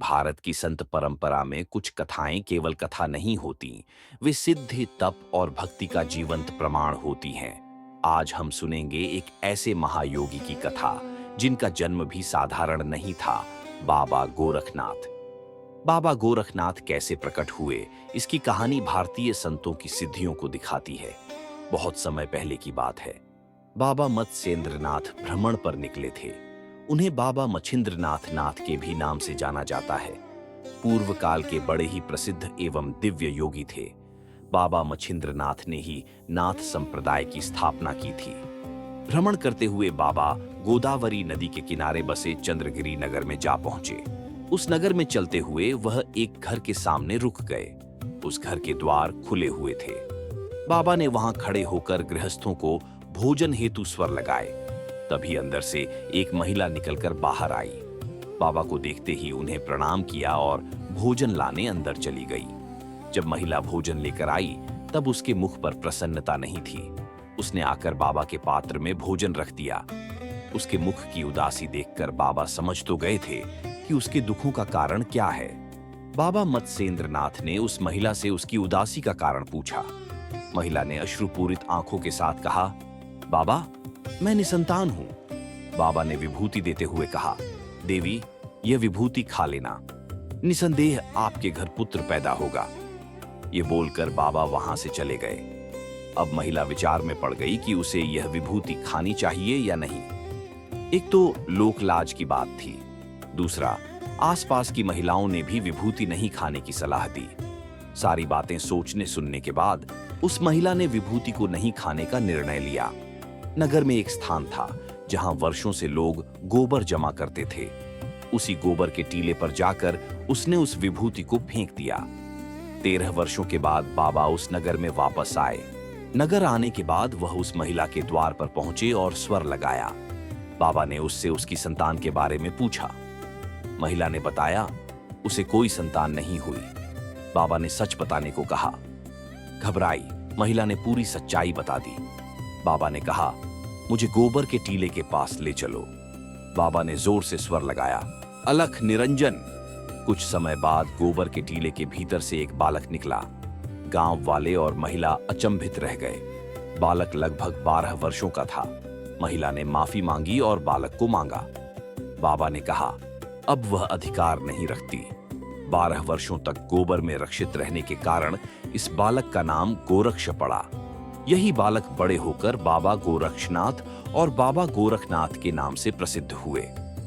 भारत की संत परंपरा में कुछ कथाएं केवल कथा नहीं होती, वे सिद्धि, तप और भक्ति का जीवंत प्रमाण होती हैं। आज हम सुनेंगे एक ऐसे महायोगी की कथा जिनका जन्म भी साधारण नहीं था, बाबा गोरखनाथ। बाबा गोरखनाथ कैसे प्रकट हुए, इसकी कहानी भारतीय संतों की सिद्धियों को दिखाती है। बहुत समय पहले की बात है। बाबा मत्स्येंद्रनाथ भ्रमण पर निकले थे। उन्हें बाबा मछिंद्रनाथ नाथ के भी नाम से जाना जाता है। पूर्व काल के बड़े ही प्रसिद्ध एवं दिव्य योगी थे। बाबा मछिंद्रनाथ ने ही नाथ संप्रदाय की स्थापना की थी। भ्रमण करते हुए बाबा गोदावरी नदी के किनारे बसे चंद्रगिरी नगर में जा पहुंचे। उस नगर में चलते हुए वह एक घर के सामने रुक गए। उस घर के द्वार खुले हुए थे। बाबा ने वहां खड़े होकर गृहस्थों को भोजन हेतु स्वर लगाए। तभी अंदर से एक महिला निकलकर बाहर आई। बाबा को देखते ही उन्हें प्रणाम किया और भोजन लाने अंदर चली गई। जब महिला भोजन लेकर आई तब उसके मुख पर प्रसन्नता नहीं थी। उसने आकर बाबा के पात्र में भोजन रख दिया। उसके मुख की उदासी देखकर बाबा समझ तो गए थे कि उसके दुखों का कारण क्या है। बाबा मत्स्येंद्रनाथ ने उस महिला से उसकी उदासी का कारण पूछा। महिला ने अश्रुपूरित आंखों के साथ कहा, बाबा, मैं निसंतान हूं। बाबा ने विभूति देते हुए कहा, देवी, यह विभूति खा लेना, निसंदेह आपके घर पुत्र पैदा होगा। ये बोलकर बाबा वहां से चले गए। अब महिला विचार में पड़ गई कि उसे यह विभूति खानी चाहिए या नहीं। एक तो लोक लाज की बात थी, दूसरा आसपास की महिलाओं ने भी विभूति नहीं खाने की सलाह दी। सारी बातें सोचने सुनने के बाद उस महिला ने विभूति को नहीं खाने का निर्णय लिया। नगर में एक स्थान था जहां वर्षों से लोग गोबर जमा करते थे। उसी गोबर के टीले पर जाकर उसने उस विभूति को फेंक दिया। 13 वर्षों के बाद बाबा उस नगर में वापस आए। नगर आने के बाद वह उस महिला के द्वार पर पहुंचे और स्वर लगाया। बाबा ने उससे उसकी संतान के बारे में पूछा। महिला ने बताया, उसे कोई संतान नहीं हुई। बाबा ने सच बताने को कहा। घबराई महिला ने पूरी सच्चाई बता दी। बाबा ने कहा, मुझे गोबर के टीले के पास ले चलो। बाबा ने जोर से स्वर लगाया, अलख निरंजन। कुछ समय बाद गोबर के टीले के भीतर से एक बालक निकला। गांव वाले और महिला अचंभित रह गए। बालक लगभग 12 वर्षों का था। महिला ने माफी मांगी और बालक को मांगा। बाबा ने कहा, अब वह अधिकार नहीं रखती। 12 वर्षों तक गोबर में रक्षित रहने के कारण इस बालक का नाम गोरक्ष पड़ा। यही बालक बड़े होकर बाबा गोरक्षनाथ और बाबा गोरखनाथ के नाम से प्रसिद्ध हुए।